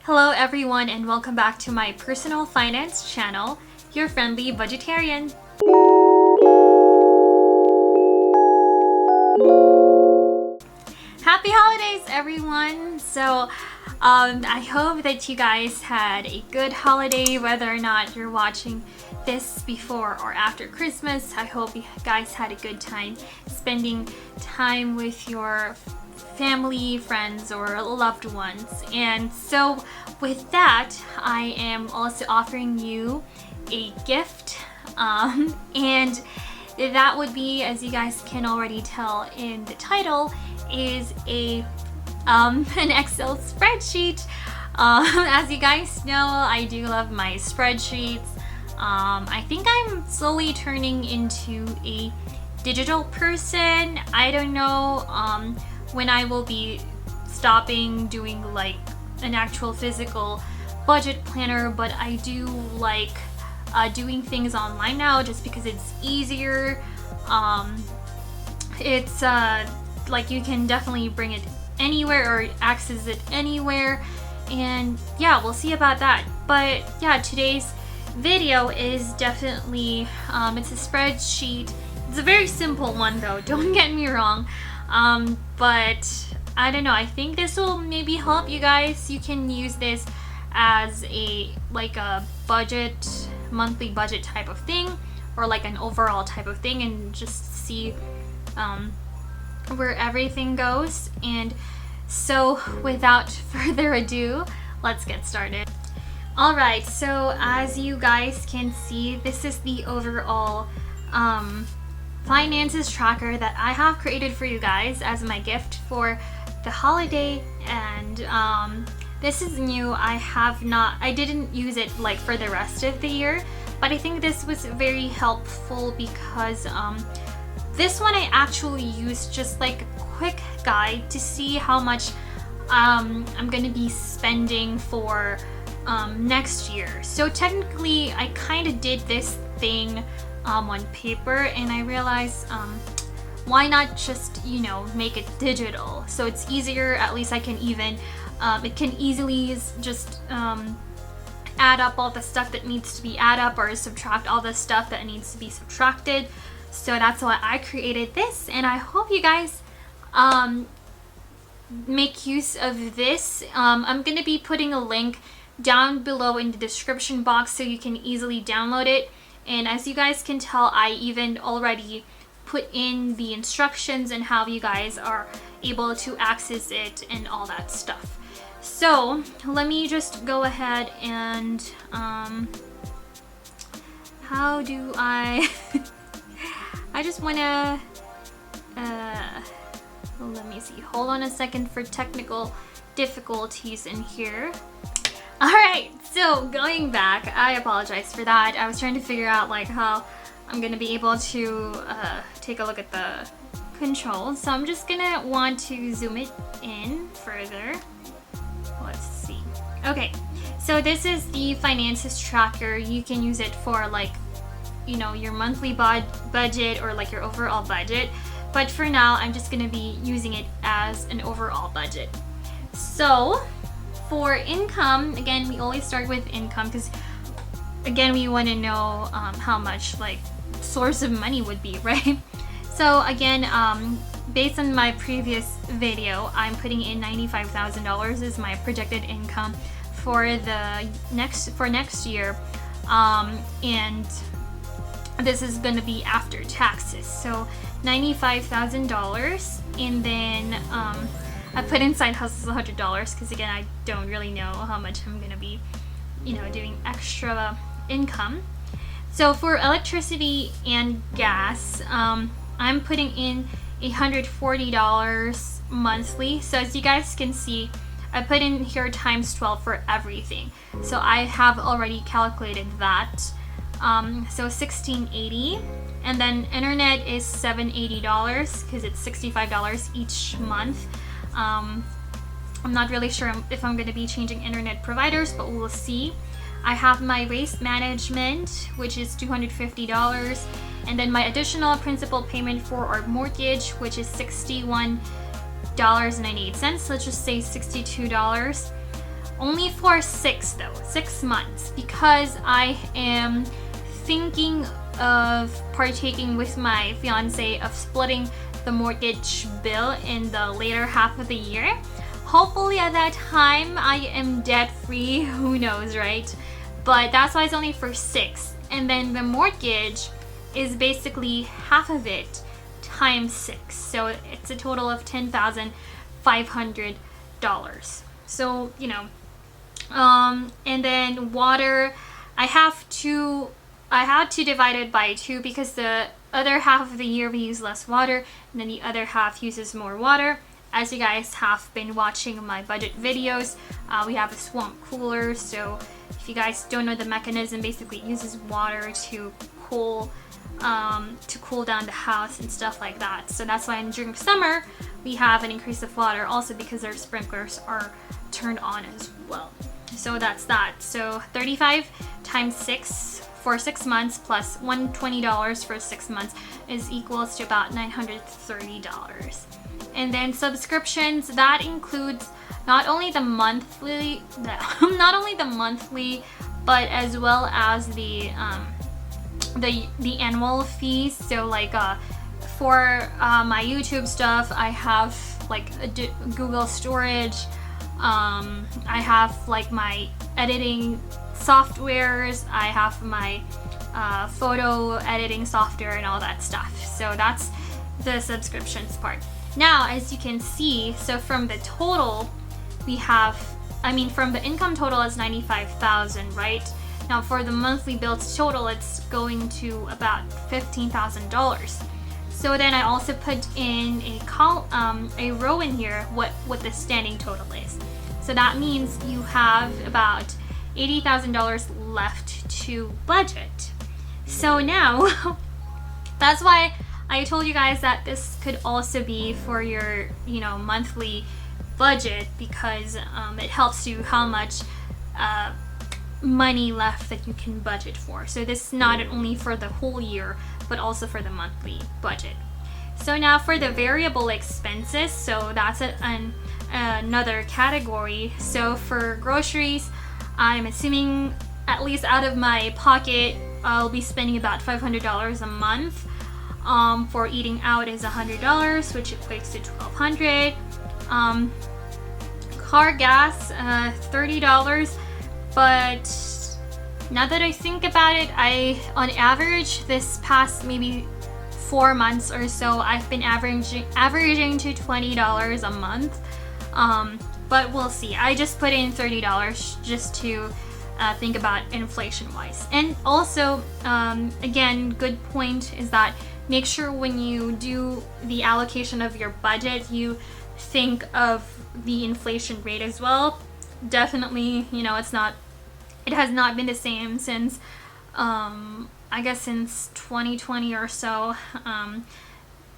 Hello everyone and welcome back to my personal finance channel, Your Friendly Budgetarian. Happy holidays everyone! So I hope that you guys had a good holiday, whether or not you're watching this before or after Christmas. I hope you guys had a good time spending time with your family, friends, or loved ones. And so with that, I am also offering you a gift, and that would be, as you guys can already tell in the title, is an Excel spreadsheet. As you guys know, I do love my spreadsheets. I think I'm slowly turning into a digital person. I don't know when I will be stopping doing like an actual physical budget planner, but I do like doing things online now just because it's easier. It's like you can definitely bring it anywhere or access it anywhere, and yeah, we'll see about that. But yeah, today's video is definitely it's a spreadsheet. It's a very simple one though, don't get me wrong, but I don't know, I think this will maybe help you guys. You can use this as a budget, monthly budget type of thing, or like an overall type of thing, and just see where everything goes. And so without further ado, let's get started. Alright, so as you guys can see, this is the overall finances tracker that I have created for you guys as my gift for the holiday. And this is new. I didn't use it like for the rest of the year, but I think this was very helpful because this one I actually used just like a quick guide to see how much I'm gonna be spending for next year. So technically I kind of did this thing on paper, and I realized why not just, you know, make it digital so it's easier. At least I can even it can easily just add up all the stuff that needs to be added up, or subtract all the stuff that needs to be subtracted. So that's why I created this, and I hope you guys make use of this. I'm gonna be putting a link down below in the description box so you can easily download it. And as you guys can tell, I even already put in the instructions and how you guys are able to access it and all that stuff. So let me just go ahead and how do I I just wanna let me see, hold on a second for technical difficulties in here. Alright, so going back, I apologize for that. I was trying to figure out like how I'm gonna be able to take a look at the controls. So I'm just gonna want to zoom it in further. Let's see. Okay, so this is the finances tracker. You can use it for like, you know, your monthly budget or like your overall budget. But for now, I'm just gonna be using it as an overall budget. So for income, again, we always start with income because again, we want to know how much like source of money would be, right? So again, based on my previous video, I'm putting in $95,000 as my projected income for the next year, and this is going to be after taxes. So $95,000, and then I put in side hustles $100 because again, I don't really know how much I'm gonna be, you know, doing extra income. So for electricity and gas, I'm putting in $140 monthly. So as you guys can see, I put in here times 12 for everything. So I have already calculated that. So $1,680, and then internet is $780 because it's $65 each month. I'm not really sure if I'm going to be changing internet providers, but we'll see. I have my waste management, which is $250, and then my additional principal payment for our mortgage, which is $61.98. Let's just say $62. only for 6 months, because I am thinking of partaking with my fiance of splitting the mortgage bill in the later half of the year. Hopefully at that time I am debt free, who knows, right? But that's why it's only for 6. And then the mortgage is basically half of it times 6. So it's a total of $10,500. So, you know, and then water, I had to divide it by 2 because the other half of the year we use less water, and then the other half uses more water. As you guys have been watching my budget videos, we have a swamp cooler, so if you guys don't know the mechanism, basically it uses water to cool down the house and stuff like that. So that's why during summer we have an increase of water, also because our sprinklers are turned on as well. So that's that. So 35 times 6 for 6 months plus $120 for 6 months is equals to about $930. And then subscriptions, that includes not only the monthly, but as well as the annual fees. So like for my YouTube stuff, I have like a Google storage. I have like my editing softwares. I have my photo editing software and all that stuff. So that's the subscriptions part. Now, as you can see, so from the total, we have, from the income total is $95,000, right? Now for the monthly bills total, it's going to about $15,000. So then I also put in a row in here what the standing total is. So that means you have about $80,000 left to budget. So now, that's why I told you guys that this could also be for your, monthly budget, because it helps you how much money left that you can budget for. So this is not only for the whole year, but also for the monthly budget. So now for the variable expenses, so that's another category. So for groceries, I'm assuming at least out of my pocket, I'll be spending about $500 a month. For eating out is $100, which equates to $1,200. Car gas, $30. But now that I think about it, on average, this past maybe 4 months or so, I've been averaging to $20 a month. But we'll see. I just put in $30 just to think about inflation-wise. And also, again, good point is that make sure when you do the allocation of your budget, you think of the inflation rate as well. Definitely, it has not been the same since, I guess since 2020 or so.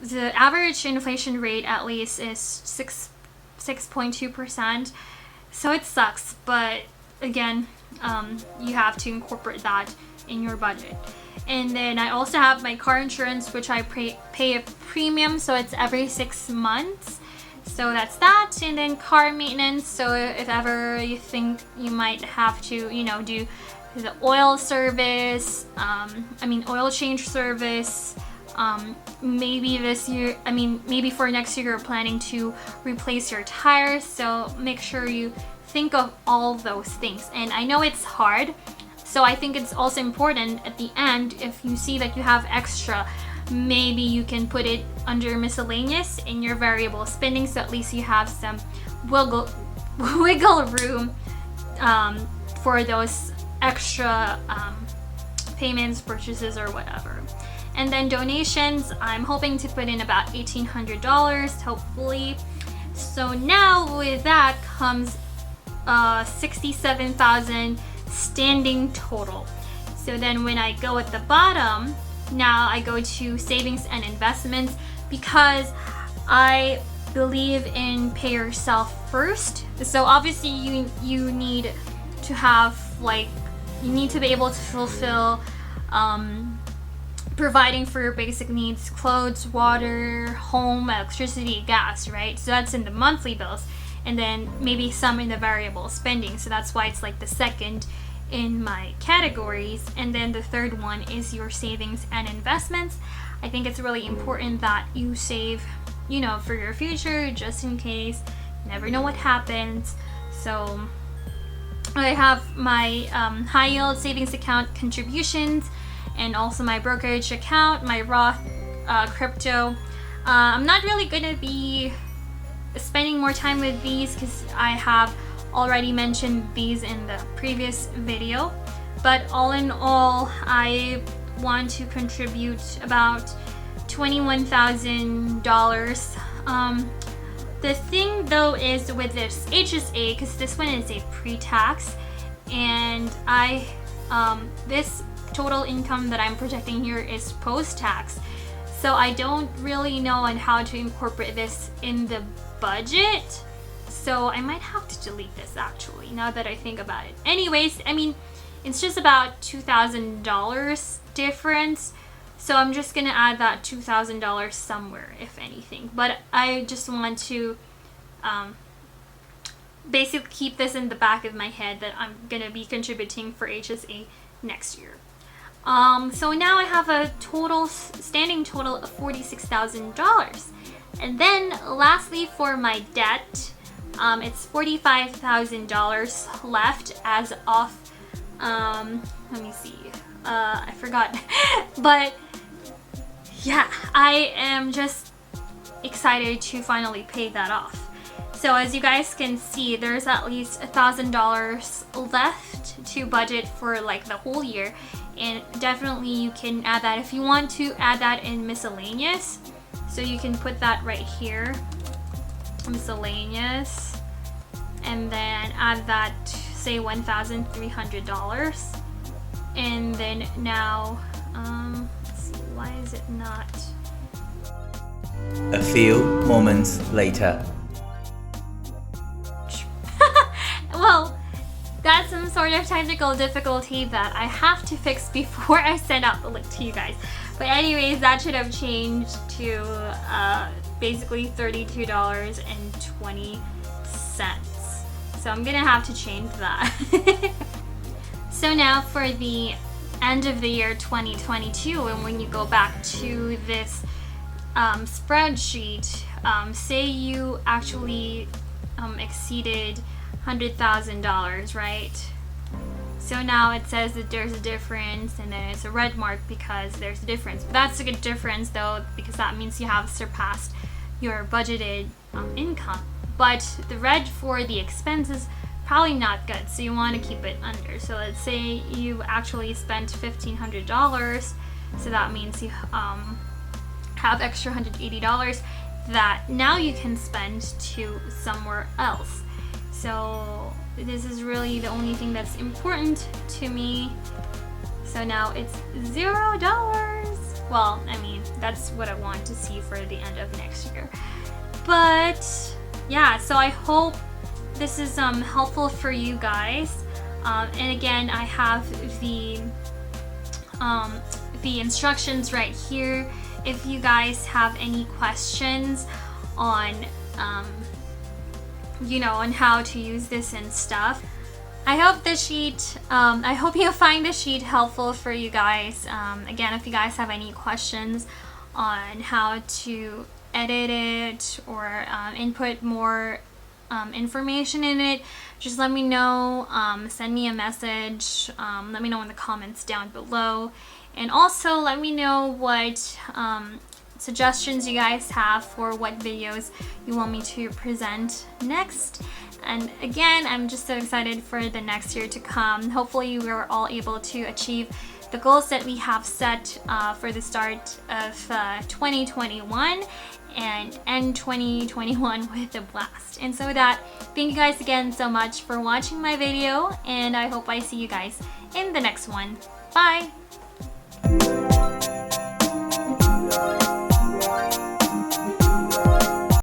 The average inflation rate at least is 6.2%. So it sucks, but again, you have to incorporate that in your budget. And then I also have my car insurance, which I pay a premium, so it's every 6 months. So that's that. And then car maintenance, so if ever you think you might have to, do the oil service, oil change service, maybe this year, maybe for next year you're planning to replace your tires, so make sure you think of all those things. And I know it's hard, so I think it's also important at the end, if you see that you have extra, maybe you can put it under miscellaneous in your variable spending, so at least you have some wiggle room for those extra payments, purchases, or whatever. And then donations, I'm hoping to put in about $1,800, hopefully. So now with that comes $67,000 standing total. So then when I go at the bottom, now I go to savings and investments, because I believe in pay yourself first. So obviously you need to have, you need to be able to fulfill providing for your basic needs, clothes, water, home, electricity, gas, right? So that's in the monthly bills. and then maybe some in the variable spending. So that's why it's like the second in my categories. And then the third one is your savings and investments. I think it's really important that you save, you know, for your future, just in case. You never know what happens. So I have my high yield savings account contributions, and also my brokerage account, my Roth crypto. I'm not really gonna be spending more time with these because I have already mentioned these in the previous video, but all in all, I want to contribute about $21,000. The thing though is with this HSA, because this one is a pre-tax, and this total income that I'm projecting here is post-tax, so I don't really know on how to incorporate this in the budget. So I might have to delete this actually, now that I think about it. Anyways, I mean, it's just about $2,000 difference. So I'm just gonna add that $2,000 somewhere, if anything. But I just want to basically keep this in the back of my head that I'm gonna be contributing for HSA next year. So now I have a standing total of $46,000. And then lastly, for my debt, it's $45,000 left as of, let me see, I forgot, but yeah, I am just excited to finally pay that off. So as you guys can see, there's at least $1,000 left to budget for like the whole year, and definitely you can add that if you want to add that in miscellaneous. So you can put that right here, miscellaneous, and then add that, say $1,300. And then now, let's see, why is it not? A few moments later. Well, that's some sort of technical difficulty that I have to fix before I send out the link to you guys. But anyways, that should have changed to basically $32.20. So I'm gonna have to change that. So now for the end of the year 2022, and when you go back to this spreadsheet, say you actually exceeded $100,000, right? So now it says that there's a difference, and then it's a red mark because there's a difference. But that's a good difference though, because that means you have surpassed your budgeted income. But the red for the expenses, probably not good, so you want to keep it under. So let's say you actually spent $1,500, so that means you have extra $180 that now you can spend to somewhere else. So this is really the only thing that's important to me. So now it's $0. Well, I mean, that's what I want to see for the end of next year. But yeah, so I hope this is helpful for you guys. And again, I have the instructions right here if you guys have any questions on you know, on how to use this and stuff. I hope the sheet, I hope you find the sheet helpful for you guys. Again, if you guys have any questions on how to edit it or input more information in it, just let me know. Send me a message. Let me know in the comments down below. And also let me know what suggestions you guys have for what videos you want me to present next. And again, I'm just so excited for the next year to come. Hopefully we're all able to achieve the goals that we have set for the start of 2021 and end 2021 with a blast. And so with that, thank you guys again so much for watching my video, and I hope I see you guys in the next one. Bye!